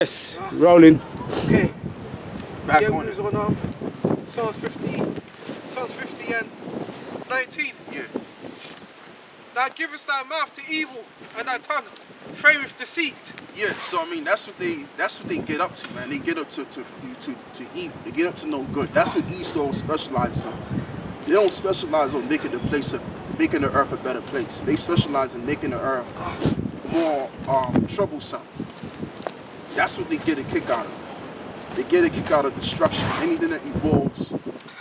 Yes, rolling. Okay. Back Yeah, on we was it. on Psalms 50 and 19. Yeah. Thou givest thy mouth to evil and thy tongue frameth deceit. Yeah, so I mean that's what they get up to, man. They get up to evil. They get up to no good. That's what Esau specializes on. They don't specialize on making the earth a better place. They specialize in making the earth more troublesome. That's what they get a kick out of. They get a kick out of destruction. Anything that involves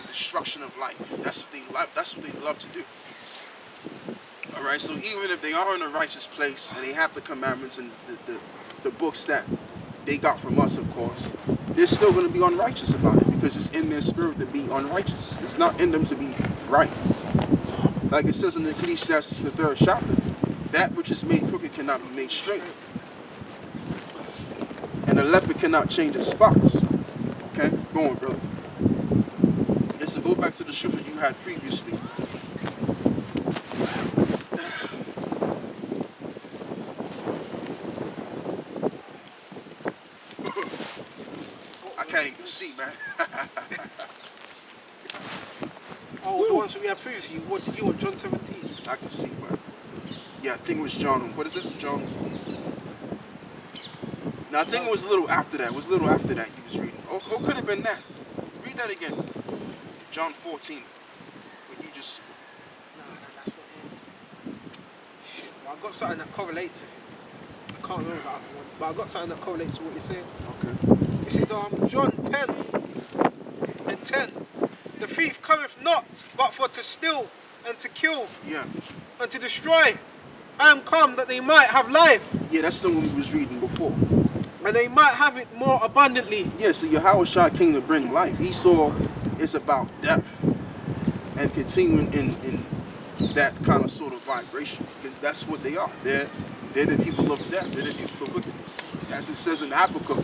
destruction of life. That's what they like. That's what they love to do. All right. So even if they are in a righteous place and they have the commandments and the books that they got from us, of course, they're still going to be unrighteous about it because it's in their spirit to be unrighteous. It's not in them to be right. Like it says in the Ecclesiastes, the 3rd chapter, that which is made crooked cannot be made straight. And a leopard cannot change its spots. Okay? Go on, brother. Listen, go back to the scripture you had previously. I can't even see, man. Oh, the ones that we had previously. What did you want? John 17. I can see, man. Yeah, I think it was John. What is it? John. No, I think it was a little after that. It was a little after that he was reading. Or could have been that. Read that again. John 14. When you just... No, that's not it. Well, I got something that correlates with it. I can't remember that other one, but I got something that correlates with what you're saying. Okay. This is John 10 and 10. The thief cometh not, but for to steal and to kill Yeah. and to destroy. I am come that they might have life, Yeah, that's the one we was reading before. and they might have it more abundantly. Yeah, so Yahawashi came to bring life. Esau is about death and continuing in that kind of sort of vibration because that's what they are. They're the people of death. They're the people of wickedness. As it says in Habakkuk,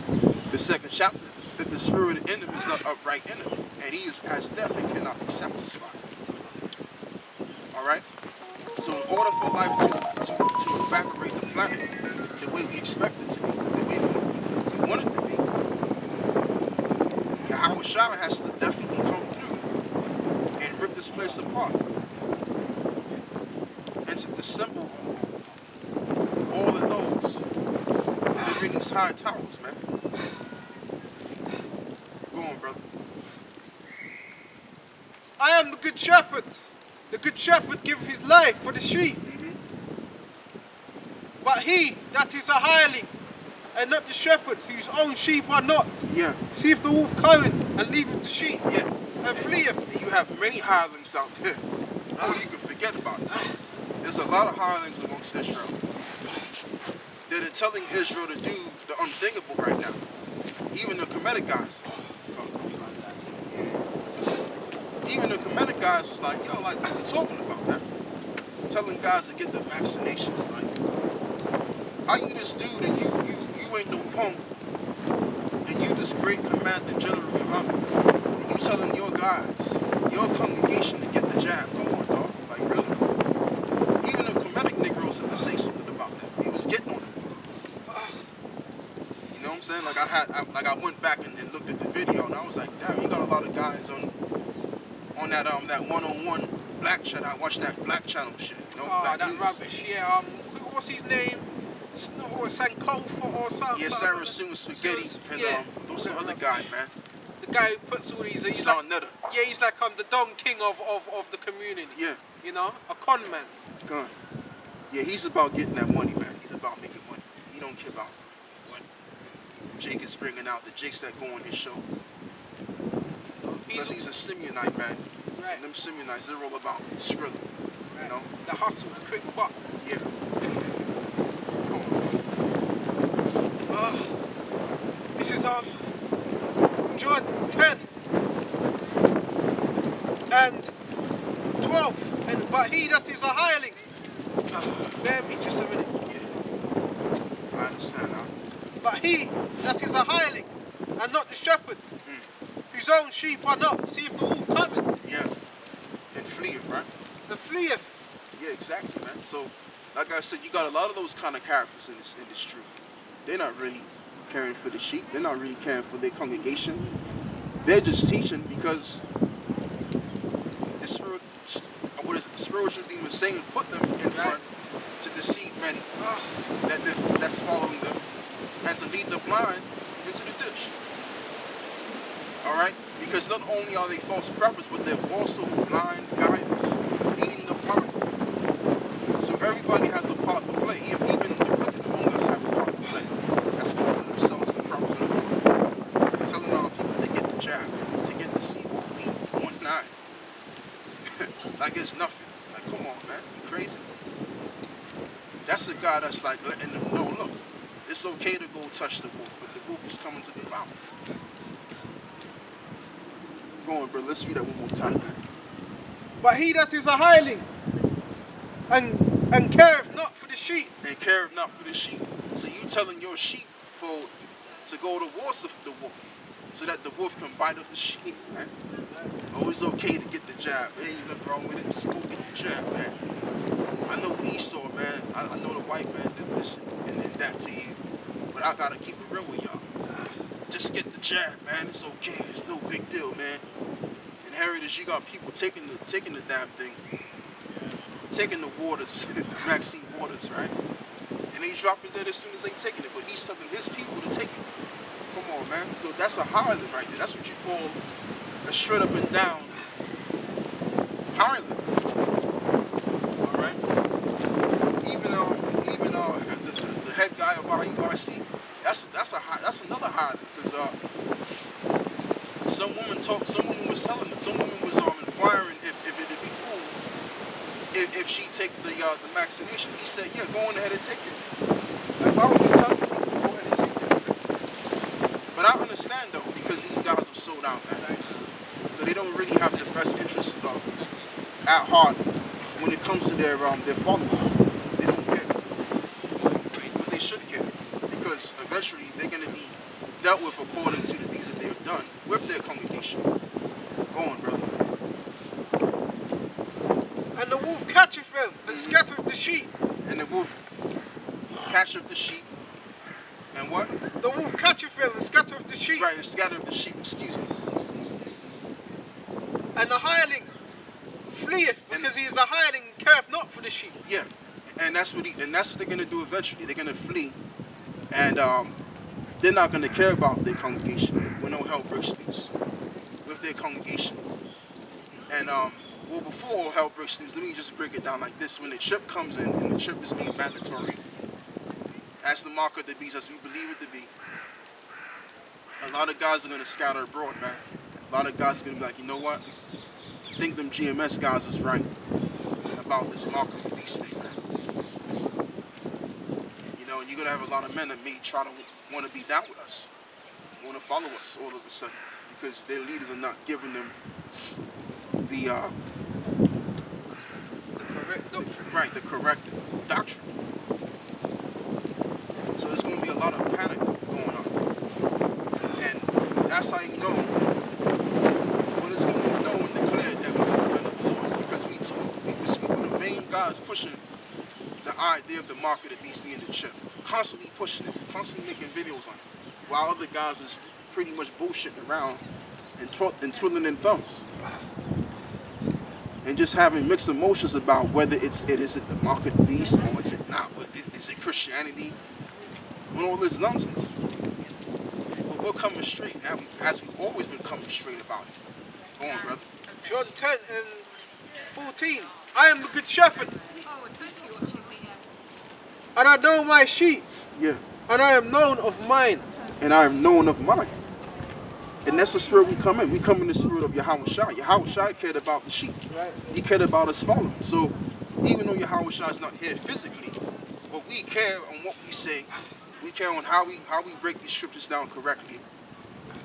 the 2nd chapter, that the spirit in them is not upright in him, and he has death and cannot be satisfied. All right? So in order for life to evaporate the planet the way we expect it to be, the way we want it to be, Yahawashi has to definitely come through and rip this place apart and to dissemble all of those that are in these high towers, man. Go on, brother. I am the good shepherd. The good shepherd giveth his life for the sheep. Mm-hmm. But he that is a hireling, and not the shepherd, whose own sheep are not, Yeah. seeth the wolf coming, and leaveth the sheep, Yeah. and fleeth. You have many hirelings out there. Oh, you can forget about it. There's a lot of hirelings amongst Israel that are telling Israel to do the unthinkable right now. Even the Kemetic guys. Even the Kemetic guys was like, yo, like, what are you talking about, man? Telling guys to get the vaccinations. Like, how you this dude and you ain't no punk, and you this great commander general Yahawah, and you telling your guys, your congregation to get the jab. Come on, dog. Like, really? Even the Kemetic Negroes had to say something about that. He was getting on it. You know what I'm saying? Like, I went back and looked at the video, and I was like, damn, you got a lot of guys on that one-on-one black channel. I watched that black channel shit. You know, Oh, black that news. rubbish. Yeah, what's his name? Or Sankofa or something. Yeah, Sarah Sue Spaghetti and yeah. those some other guy, man. The guy who puts all these. He's Son like, Netta. yeah, he's like the Don King of the community. Yeah. You know, a con man. Gun. Yeah, he's about getting that money, man. He's about making money. He don't care about what Jake is bringing out, the Jakes that go on his show. Because he's a Simeonite, man. Right. And them Simeonites, they're all about Skrilla. Right. You know? The hustle, the quick buck. Yeah. This is John 10 and 12. And but he that is a hireling. Bear me just a minute. Yeah. I understand now. But he that is a hireling, and not the shepherd, whose own sheep are not, seeth the wolf coming, Yeah. And Flea, right? and fleeth. Yeah, exactly, man. So, like I said, you got a lot of those kind of characters in this truth. They're not really caring for the sheep. They're not really caring for their congregation. They're just teaching because the spiritual demon Satan put them in front to deceive many that's following them and to lead the blind into the ditch. Alright? Because not only are they false prophets, but they're also blind guides, leading the blind. So everybody has a part to play. Even the wicked among us have a part to play. That's calling themselves the prophets of the Lord. They're telling our people to get the jab, to get the COVID-19. Like it's nothing. Like, come on, man. You crazy? That's a guy that's like letting them know, look, it's okay to go touch the wolf, but the wolf is coming to devour. Go on, bro. Let's read that one more time. But he that is a hireling and careth not for the sheep. And careth not for the sheep. So you telling your sheep to go towards the wolf, so that the wolf can bite up the sheep, man. Oh, it's okay to get the jab. Hey, you nothing wrong with it. Just go get the jab, man. I know Esau, man. I know the white man did this and that to you. But I gotta keep it real with y'all. Just get the jab, man. It's okay. It's no big deal, man. In Heritage, you got people taking the damn thing, taking the waters, vaccine waters, right? And they dropping dead as soon as they taking it. But he's telling his people to take it. Come on, man. So that's a hireling right there. That's what you call a straight up and down hireling. All right. Even the head guy of RC. That's another hireling because some woman was telling him, some woman was inquiring if it'd be cool if she take the vaccination. He said, yeah, go on ahead and take it. Like, why would you tell me to go ahead and take that? But I understand though, because these guys have sold out, man. So they don't really have the best interest at heart when it comes to their followers. They don't care. But they should care, because eventually they're going to be dealt with according to the deeds that they have done with their congregation. Go on, brother. And the wolf catcheth them and scattereth the sheep. And the wolf catcheth the sheep. And what? The wolf catcheth them and scattereth the sheep. Right, and scattereth the sheep, excuse me. And the hireling fleeth, because he is a hireling and careth not for the sheep. Yeah, and that's what they're gonna do eventually. They're gonna flee, and they're not gonna care about their congregation when no hell breaks loose with their congregation. And well, before all hell breaks loose, let me just break it down like this: when the chip comes in, and the chip is made mandatory as the mark of the beast, as we believe it to be, a lot of guys are gonna scatter abroad, man. A lot of guys are gonna be like, you know what? I think them GMS guys was right about this mark of the beast thing, man. You know, and you're gonna have a lot of men that may try to want to be down with us, want to follow us all of a sudden, because their leaders are not giving them the correct doctrine. Right, the correct doctrine. So there's gonna be a lot of panic going on, and that's how you know. It's going to be known and declared that we were the men of the Lord, because we were the main guys pushing the idea of the mark of the beast being the chip, constantly pushing it, constantly making videos on it, while other guys was pretty much bullshitting around and twiddling their thumbs and just having mixed emotions about whether it is the mark of the beast or is it not, is it Christianity, and all this nonsense. But we're coming straight, as we've always been coming straight about it. Go on, brother. John 10 and 14. I am the good shepherd. And I know my sheep. Yeah. And I am known of mine. And I am known of mine. And that's the spirit we come in. We come in the spirit of Yahawashi. Yahawashi cared about the sheep. Right. He cared about us following. So even though Yahawashi is not here physically, but we care on what we say. We care on how we break these scriptures down correctly.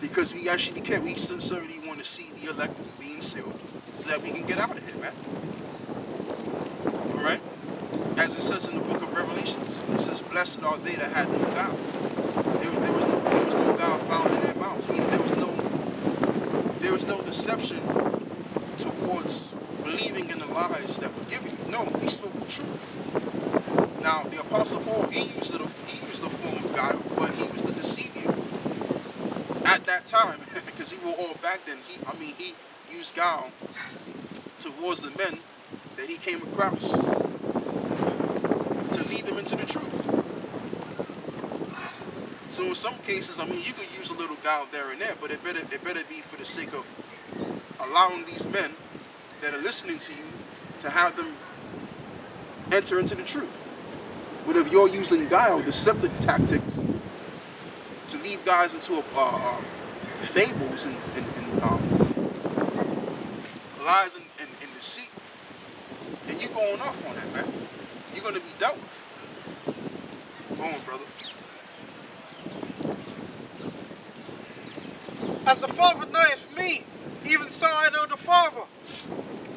Because we actually care. We sincerely want to see the elect being sealed so that we can get out of here, man. Alright? As it says in the book of Revelations, it says, blessed are they that had no guile. There was no guile found in their mouths. Meaning there was no deception towards believing in the lies that were given you. No, he spoke the truth. Now, the Apostle Paul, he used the form of guile, but he was to deceive you time, because we were all back then, he used guile towards the men that he came across to lead them into the truth. So in some cases, you could use a little guile there and there, but it better be for the sake of allowing these men that are listening to you to have them enter into the truth. But if you're using guile, deceptive tactics, to lead guys into fables and lies and deceit, and you're going off on that, man, you're going to be dealt with. Go on, brother. As the Father knoweth me, even so I know the Father,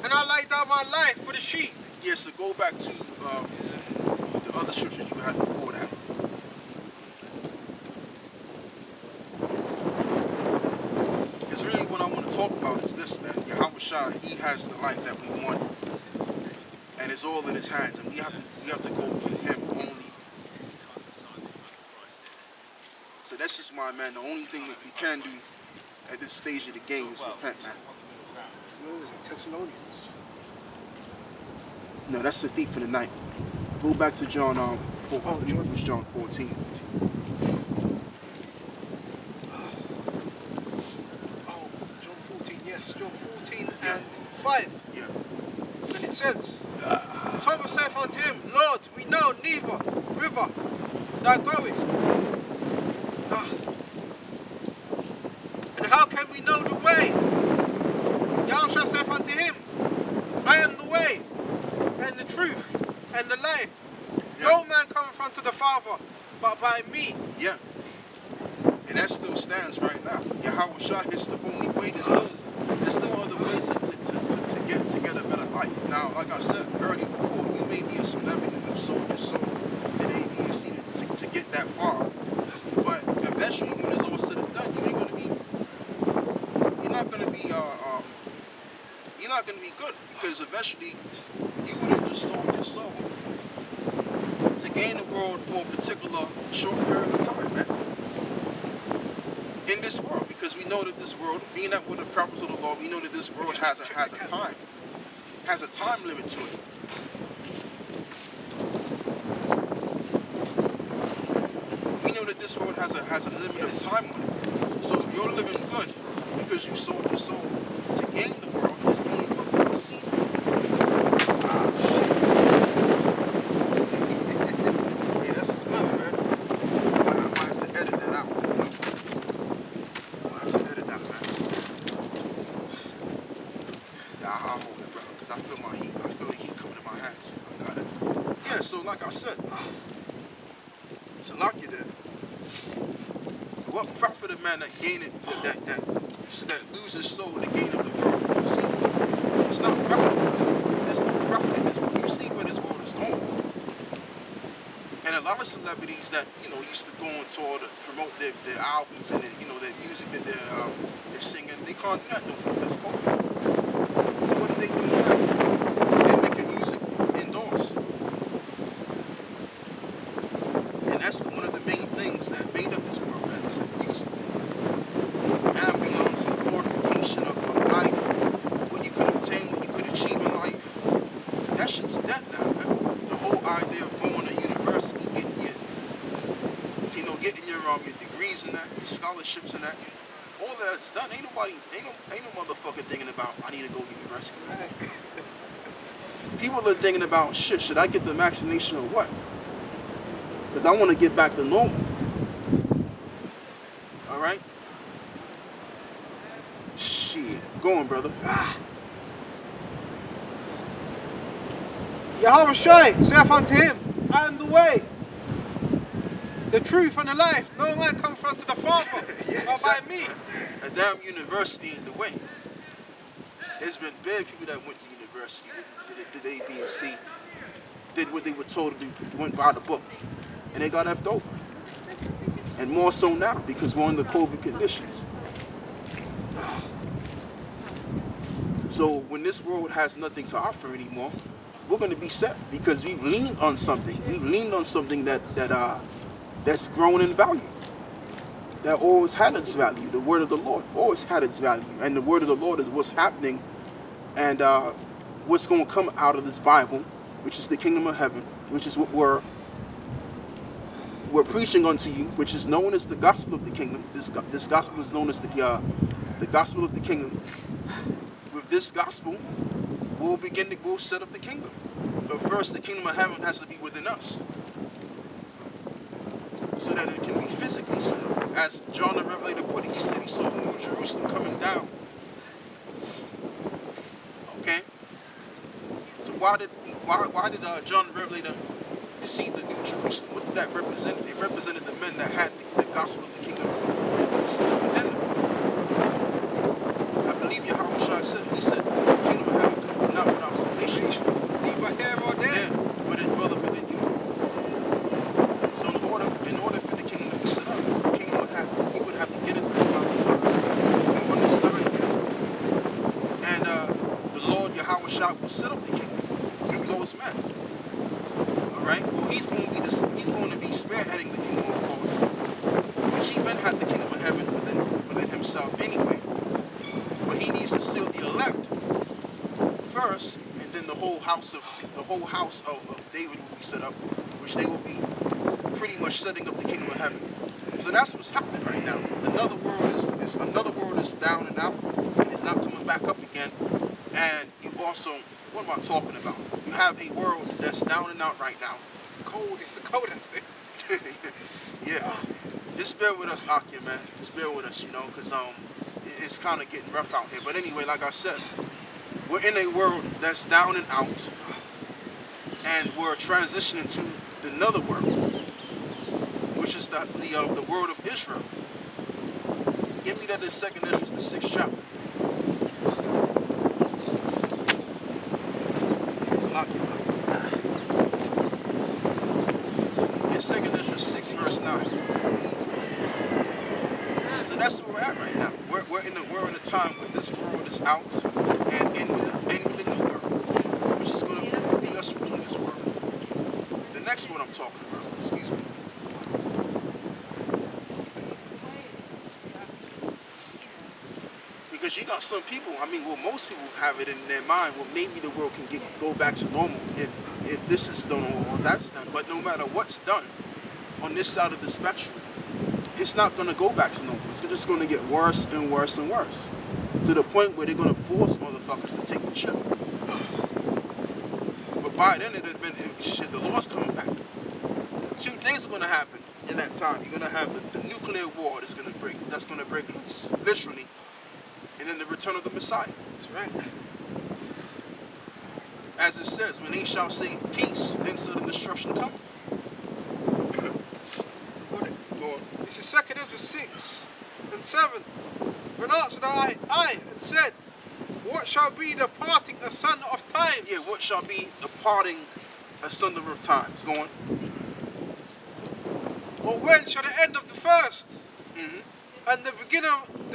and I lay down my life for the sheep. Yes, so go back to the other scriptures you had before that. Because really what I want to talk about is this, man. Yahawashi, he has the life that we want, and it's all in his hands, and we have to go through him only. So that's just why, man, the only thing that we can do at this stage of the game is repent, man. Thessalonians. No, that's the thief in the night. Go back to John 4. It was John 14. John 14, yes, John 14 and 5. Yeah. And it says, Thomas saith unto him, Lord, we know neither whither thou goest. And how can we know the way? Yahawashi saith unto him, I am the way, and the truth, and the life. Yeah. No man cometh unto the Father, but by me. Yeah. And that still stands right now. Yahawashi is the only way. There's no other way to get a better life. Now, like I said earlier before, you may be a celebrity and have sold your soul to the A, B, and C to get that far. But eventually, when it's all said and done, you're not gonna be good, because eventually you would have just sold your soul to gain the world for a particular short period of time, man. In this world, because we know that this world, being that we're the prophets of the Lord, we know that this world has a time limit to it. We know that this world has a limit of time on it. So if you're living good because you sold your soul to gain the world, it's only good for a season. Yeah, that's his mother, man. I might have to edit that out. I'll hold it, brother, because I feel the heat coming in my hands. I got it. Yeah, so like I said, Salaki there. What profit a man that loses soul to gain of the world for a season? It's not profitable. There's no profit in this world. You see where this world is going. And a lot of celebrities that used to go on tour to promote their albums and their music that they're singing, they can't do that no more because COVID. So what are they doing now? They're making music indoors. And that's one of the main things that made up this world, man. It's the music. The ambience, the glorification of life, what you could obtain, what you could achieve in life. That shit's dead now, man. The whole idea of going to university, getting your degrees in that, your scholarships in that. All of that's done. Ain't no motherfucker thinking about, I need to go to university. People are thinking about, shit, should I get the vaccination or what? Because I want to get back to normal. All right? Shit. Go on, brother. Yahawashi saith unto him, I am the way, the truth, and the life. No man cometh unto the Father, Yeah, but exactly. by me. A damn university ain't the way. There's been bad people that went to university, did A, B, and C, did what they were told to do, went by the book, and they got effed over. And more so now, because we're under COVID conditions. So when this world has nothing to offer anymore, we're going to be set, because we've leaned on something. We've leaned on something that's grown in value. that always had its value. The word of the Lord always had its value. And the word of the Lord is what's happening and what's going to come out of this Bible, which is the kingdom of heaven, which is what we're preaching unto you, which is known as the gospel of the kingdom. This gospel is known as the gospel of the kingdom. With this gospel, we'll set up the kingdom. But first, the kingdom of heaven has to be within us, so that it can be physically set up. As John the Revelator put it, he said he saw New Jerusalem coming down. Okay? So why did John the Revelator see the New Jerusalem? What did that represent? It represented the men that had the gospel of the kingdom within them. I believe Yahawashi said it. He said, the kingdom of heaven comes not with observation. Neither here or there. Yeah, but it dwelleth within you. So in order for the kingdom to be set up, the kingdom would have to get into this Bible first. We on this side here. And the Lord Yahawashi will set up the kingdom through those men. Alright? Well, he's going to be spearheading the kingdom, of course. Which he meant had the kingdom of heaven within himself anyway. But he needs to seal the elect first, and then the whole house of David will be set up, which they will be pretty much setting up the kingdom of heaven. So that's what's happening right now. Another world is down and out, and it's not coming back up again. And you also, what am I talking about? You have a world that's down and out right now. It's the coldest thing. Yeah. Just bear with us, Akia, man. Just bear with us, because it's kind of getting rough out here. But anyway, like I said, we're in a world that's down and out, and we're transitioning to another world, which is the world of Israel. Give me that in 2nd Ezra, the 6th chapter. It's a lot, yeah, 2nd Ezra 6, verse 9. So that's where we're at right now. We're in a time where this world is out and in with the new world, which is going to be us ruling this world. The next one I'm talking about, excuse me. Because you got some people, most people have it in their mind, well, maybe the world can go back to normal if this is done or that's done. But no matter what's done on this side of the spectrum, it's not going to go back to normal. It's just going to get worse and worse and worse, to the point where they're going to force motherfuckers to take the chip. But by then, the law's coming back. Two things are going to happen in that time. You're going to have the nuclear war that's going to break loose, literally, and then the return of the Messiah. That's right. As it says, when they shall say peace, then sudden destruction cometh. This is 2nd Ezra 6 and 7. When answered I and said, what shall be the parting asunder of times? Yeah, what shall be the parting asunder of times? Go on. Or when shall the end of the first? Mm-hmm. And the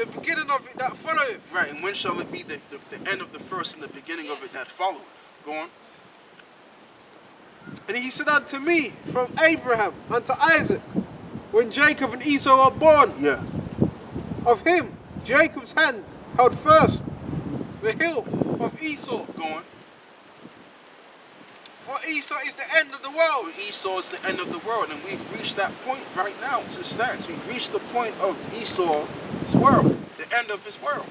beginning of it that followeth? Right, and when shall it be the end of the first and the beginning of it that followeth? Go on. And he said unto me, from Abraham unto Isaac, when Jacob and Esau were born, yeah, of him Jacob's hand held first the hill of Esau. Go on. For Esau is the end of the world. For Esau is the end of the world, and we've reached that point right now. It stands. We've reached the point of Esau's world, the end of his world.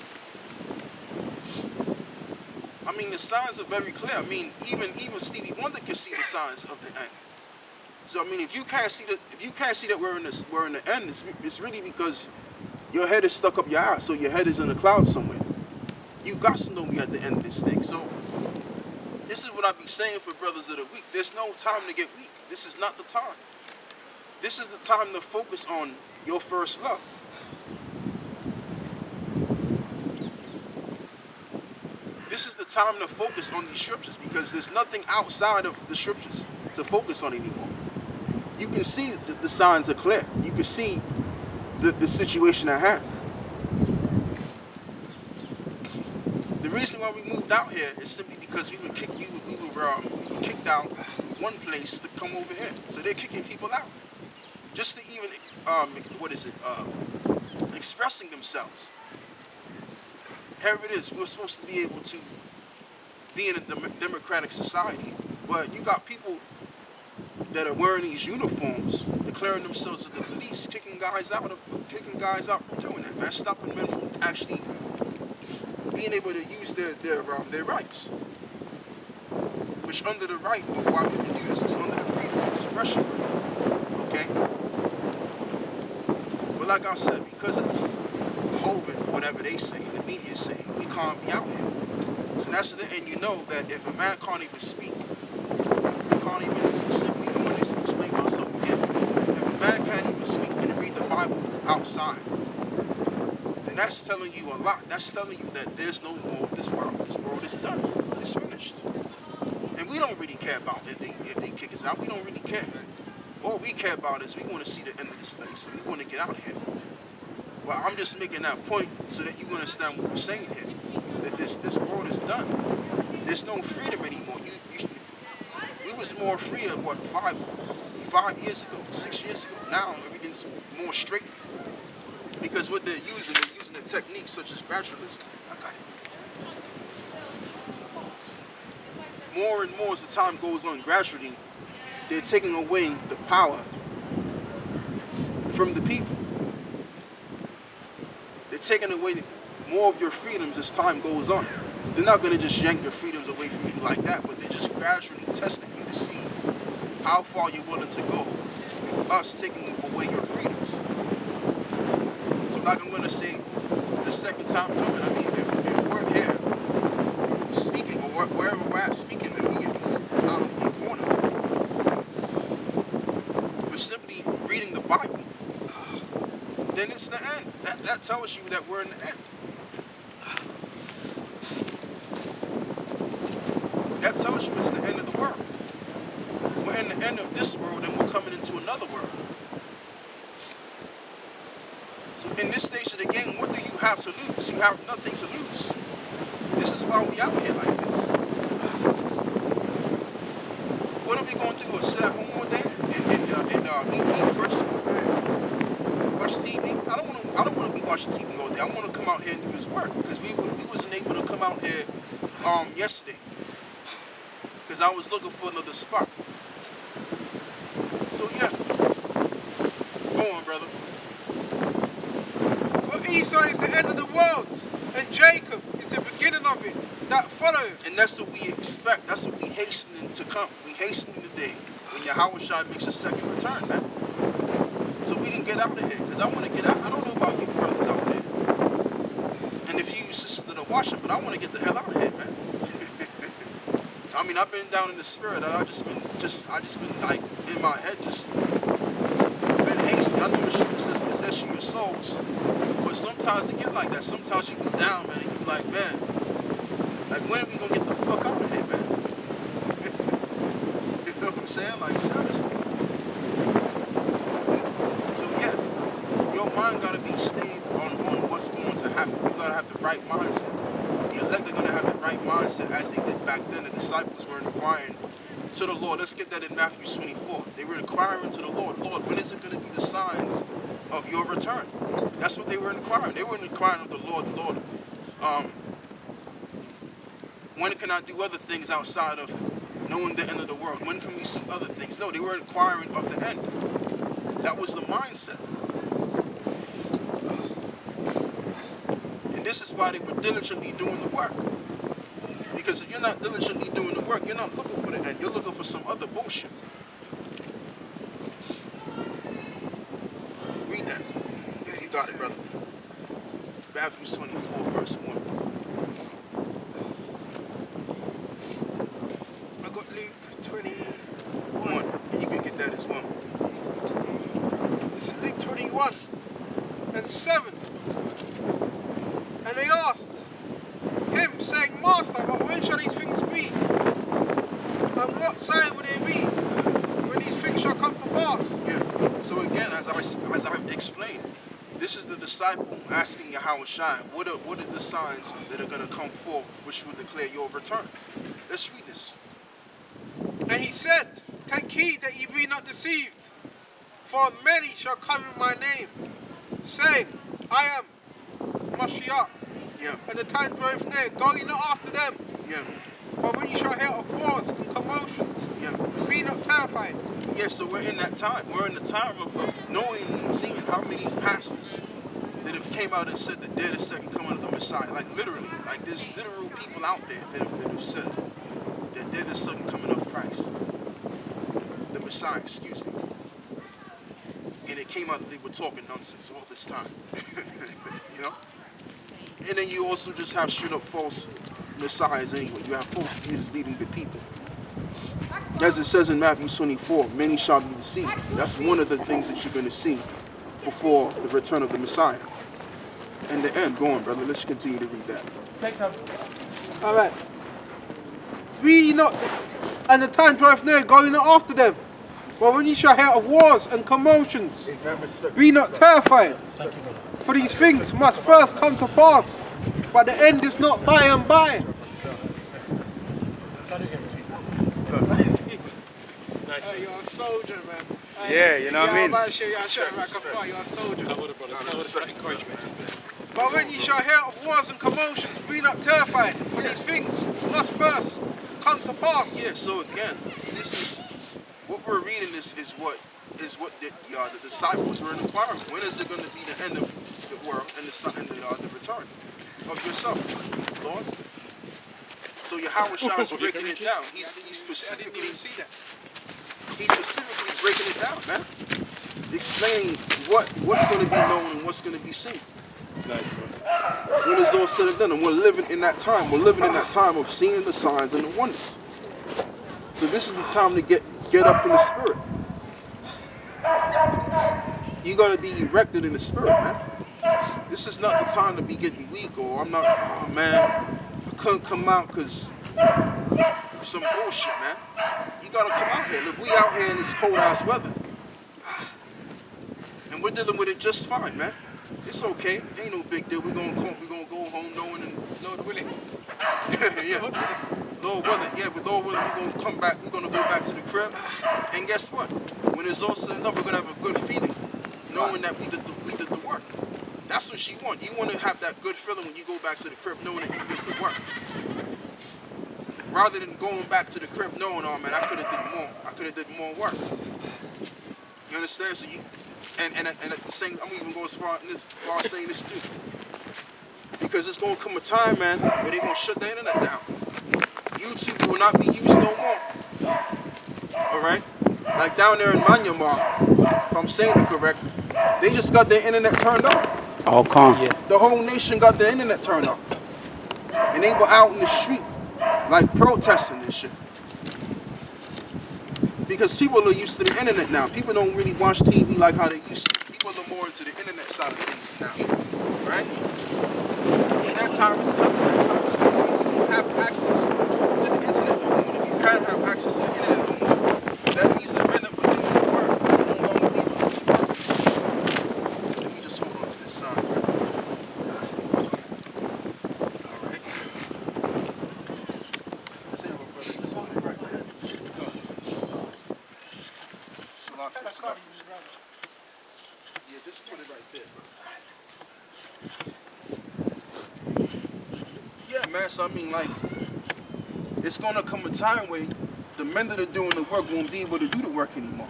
The signs are very clear. Even Stevie Wonder can see the signs of the end. So if you can't see that we're in the end, it's really because your head is stuck up your ass, so your head is in the clouds somewhere. You got to know we at the end of this thing. So this is what I be saying for brothers of the week. There's no time to get weak. This is not the time. This is the time to focus on your first love. This is the time to focus on these scriptures, because there's nothing outside of the scriptures to focus on anymore. You can see that the signs are clear. You can see the situation at hand. The reason why we moved out here is simply because we were kicked out of one place to come over here. So they're kicking people out. Just to even, expressing themselves. Here it is. We're supposed to be able to be in a democratic society, but you got people that are wearing these uniforms, declaring themselves as the police, kicking guys out from doing that, man, stopping men from actually being able to use their rights. Which under the right of why we can do this is under the freedom of expression. Okay? But like I said, because it's COVID, whatever they say, the media is saying, we can't be out here. So that's the end. You know that if a man can't even speak, he can't even simply, even when they explain myself again, if a man can't even speak and read the Bible outside, then that's telling you a lot. That's telling you that there's no more of this world. This world is done. It's finished. And we don't really care about if they kick us out. We don't really care. All we care about is we want to see the end of this place and we want to get out of here. Well, I'm just making that point so that you understand what we're saying here. That this world is done. There's no freedom anymore. We was more free of what, 5 years ago, 6 years ago. Now everything's more straightened. Because what they're using the techniques such as gradualism. I got it. More and more as the time goes on, gradually, they're taking away the power from the people. They're taking away more of your freedoms as time goes on. They're not going to just yank your freedoms away from you like that, but they're just gradually testing you to see how far you're willing to go with us taking away your freedoms. So like I'm going to say, the second time coming, I mean, if we're here speaking, or wherever we're at speaking, and we get moved out of the corner for simply reading the Bible, then it's the end. That tells you that we're in the end. That tells you it's the end of the world. We're in the end of this world and we're coming into another world. So in this stage of the game, what do you have to lose? You have nothing to lose. This is why we out here like this. What are we going to do? Sit at home all day and eat crisp? Watch TV? I don't want to be watching TV all day. I want to come out here and do this work because we wasn't able to come out here yesterday because I was looking for another spot. So yeah, go on, brother. For Esau is the end of the world, and Jacob is the beginning of it that followeth. And that's what we expect. That's what we hastening to come. We hastening the day when Yahawashi makes a second return, man. So we can get out of here, because I want to get out. I don't know about you brothers out there, and if you sisters that are watching, but I want to get the hell out of here, man. I mean, I've been down in the spirit, and I just been like in my head, just been hasty. I know the scripture says possess your souls, but sometimes it get like that. Sometimes you go down, man, and you be like, man, like when are we gonna get the fuck out of here, man? You know what I'm saying? Like seriously. So yeah, your mind gotta be stayed on what's going to happen. You gotta have the right mindset. The elect are gonna have the right mindset as they did back then. The disciples were inquiring to the Lord. Let's get that in Matthew 24. They were inquiring to the Lord. Lord, when is it gonna be the signs of your return? That's what they were inquiring. They were inquiring of the Lord. Lord, when can I do other things outside of knowing the end of the world? When can we see other things? No, they were inquiring of the end. That was the mindset. And this is why they were diligently doing the work. Because if you're not diligently doing the work, you're not looking for the end. You're looking for some other bullshit. Read that. Yeah, you got it, brother. Matthew 24, verse 1. I got Luke 21. And you can get that as well. This is Luke 21 and 7. And they asked him, saying, Master, but when shall these things be? And what sign will they be when these things shall come to pass? Yeah. So again, as I explained, this is the disciple asking Yahawashi, what are the signs that are going to come forth which will declare your return? Let's read this. And he said, Take heed that ye be not deceived, for many shall come in my name, saying, I am Mashiach, Yeah. and the time draweth near. Go ye not after them. Yeah. But when you shall hear of wars and commotions, Yeah. be not terrified. Yeah, so we're in that time. We're in the time of knowing and seeing how many pastors that have came out and said that they're the second coming of the Messiah. Like literally, like there's literal people out there that have said that they're the second coming of Christ. The Messiah, excuse me. And it came out that they were talking nonsense all this time. You know? And then you also just have straight up false messiahs anyway. You have false leaders leading the people. As it says in Matthew 24, many shall be deceived. That's one of the things that you're going to see before the return of the Messiah. And the end. Go on, brother. Let's continue to read that. All right. Be ye not, and the time draweth near. Go ye not after them. But when you shall hear of wars and commotions, be not terrified. For these things must first come to pass, but the end is not by and by. You're a soldier, man. Yeah, you know what I mean? You're a soldier. But when ye shall hear of wars and commotions, be not terrified. For these things must first come to pass. Yeah, so again, this is what we're reading is what the disciples were inquiring. When is it going to be the end of the world and the return of yourself, Lord? So Yahawashi is breaking it down. He's specifically breaking it down, man. Explaining what's going to be known and what's going to be seen. When it's all said and done, and we're living in that time. We're living in that time of seeing the signs and the wonders. So this is the time to get up in the spirit. You got to be erected in the spirit, man. This is not the time to be getting weak or I'm not, oh man, I couldn't come out because some bullshit, man. You got to come out here. Look, we out here in this cold ass weather. And we're dealing with it just fine, man. It's okay. Ain't no big deal. We're gonna go home knowing and Lord willing. yeah. Lord willing, yeah, with Lord willing, we're gonna come back, we're gonna go back to the crib. And guess what? When it's all said and done, we're gonna have a good feeling, knowing that we did the work. That's what you want. You wanna have that good feeling when you go back to the crib, knowing that you did the work. Rather than going back to the crib knowing, oh man, I could have did more. I could have did more work. You understand? So you and at the same, I'm even going as far as saying this too. Because it's gonna come a time, man, where they're gonna shut the internet down. YouTube will not be used no more. Alright? Like down there in Myanmar, if I'm saying it correct, they just got their internet turned off. Oh, calm. Yeah. The whole nation got their internet turned off. And they were out in the street, like protesting and shit. Because people are used to the internet now. People don't really watch TV like how they used to. People are more into the internet side of things now. Right? And that time is coming. That time is coming. When you don't have access to the internet no more. If you can't have access to the internet no more, that means the men that were doing the work will no longer be with us. Let me just hold on to this side, right? Alright. Let's say, brothers, just hold it right there. Yeah, just put it right there, bro. Yeah, man, so I mean, like, it's gonna come a time where the men that are doing the work won't be able to do the work anymore.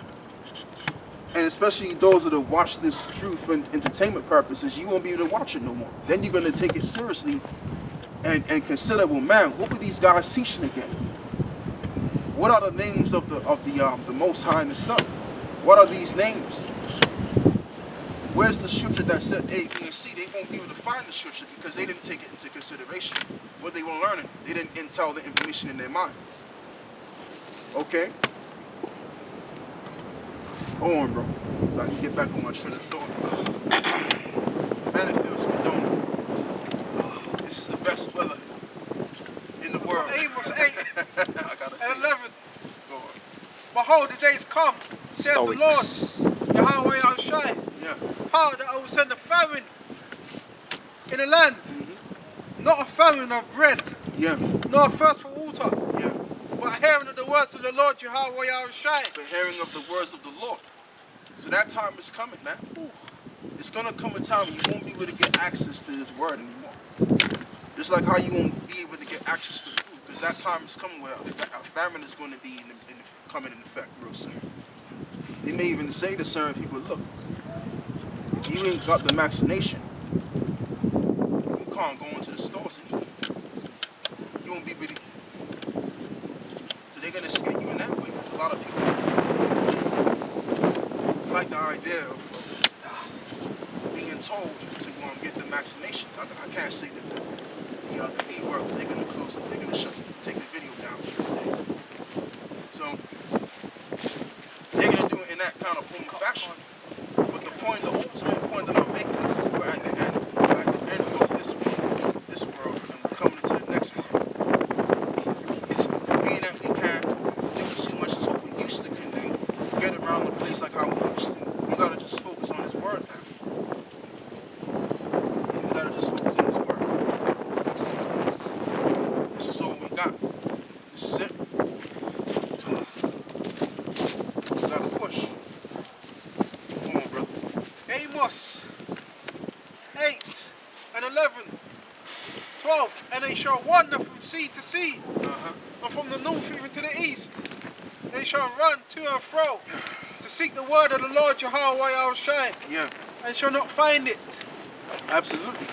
And especially those that have watched this truth for entertainment purposes, you won't be able to watch it no more. Then you're gonna take it seriously and consider, well, man, what were these guys teaching again? What are the names of the Most High and the Son? What are these names? Where's the scripture that said A, B, and C? They won't be able to find the scripture because they didn't take it into consideration. What they were learning, they didn't entail the information in their mind. Okay? Go on, bro. So I can get back on my train of thought. Man, it feels good, don't it? This is the best weather in the world. Amos 8 I gotta say. and 11. Go on. Behold, the days come, saith the Lord, Yahawah Yahawashi. Yeah. How that I will send a famine in the land, not a famine of bread, Yeah. nor a thirst for water, Yeah. but a hearing of the words of the Lord Yahawah Yahawashi. The hearing of the words of the Lord. So that time is coming, man. it's gonna come a time you won't be able to get access to this word anymore. Just like how you won't be able to get access to food, because that time is coming where a famine is going to be coming in effect real soon. They may even say to certain people, look, if you ain't got the vaccination, you can't go into the stores anymore. You won't be able to eat. So they're gonna scare you in that way, because a lot of people like the idea of being told to get the vaccination. I can't say that the V word, because they're gonna close it. They're gonna take the video down. So they're gonna do it in that kind of form of fashion. But the ultimate point that I'm making is we're at the end of this world, and we're coming into the next world. It's being that we can't do too much as what we used to can do, get around the place like how we used to. We gotta just focus on His word now. We gotta just focus on His word. This is all we got. This is it. We gotta push. Come on, brother. Amos 8 and 11, 12, and they shall wander from sea to sea, and from the north even to the east. They shall run to and fro to seek the word of the Lord Yahawah Yahawashi, and shall not find it. Absolutely.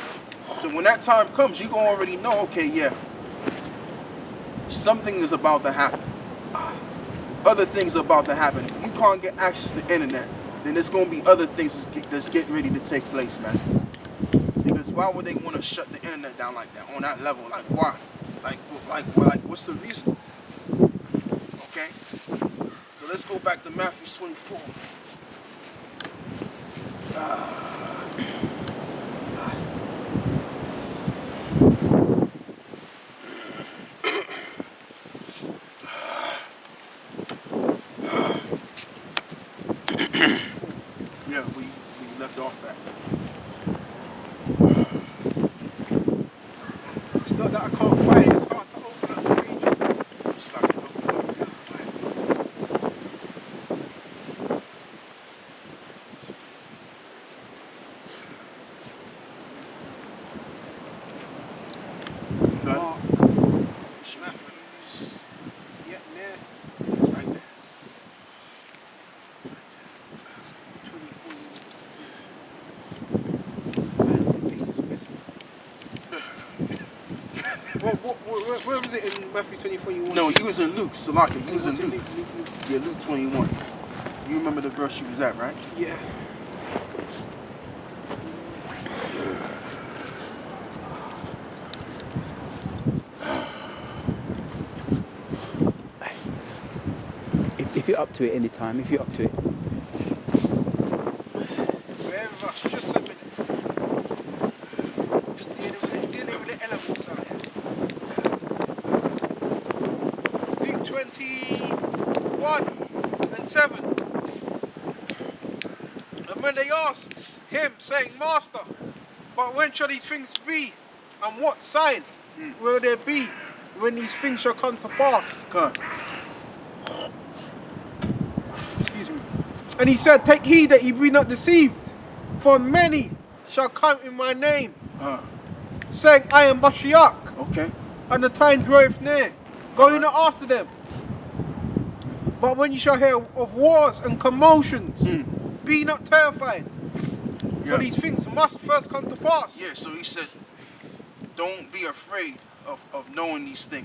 So when that time comes, you gonna already know, okay, yeah, something is about to happen. Other things are about to happen. If you can't get access to the internet, then there's gonna be other things that's getting ready to take place, man. Because why would they want to shut the internet down like that, on that level? Like why? Like what's the reason? Okay. So let's go back to Matthew 24. Yeah, we left off that. It's not that I can't find it, it's hard to open up the pages. Just like it up. Mark, Matthews, yeah, there. It's right there. 24. Man, the page is missing. Where was it in Matthew 24 you wanted? No, you was in Luke, Salaka. You was in Luke. Luke. Yeah, Luke 21. You remember the verse you was at, right? Yeah. If you're up to it anytime, if you're up to it. Wherever, just a minute. It's dealing with the elements side. Luke 21 and 7. And when they asked him, saying, Master, but when shall these things be? And what sign will there be when these things shall come to pass? Come. Excuse me. And he said, take heed that ye be not deceived, for many shall come in my name, saying, I am Mashiach, Okay. and the time draweth near. Go ye not after them. But when you shall hear of wars and commotions, be not terrified, for these things must first come to pass. Yeah, so he said, don't be afraid of knowing these things.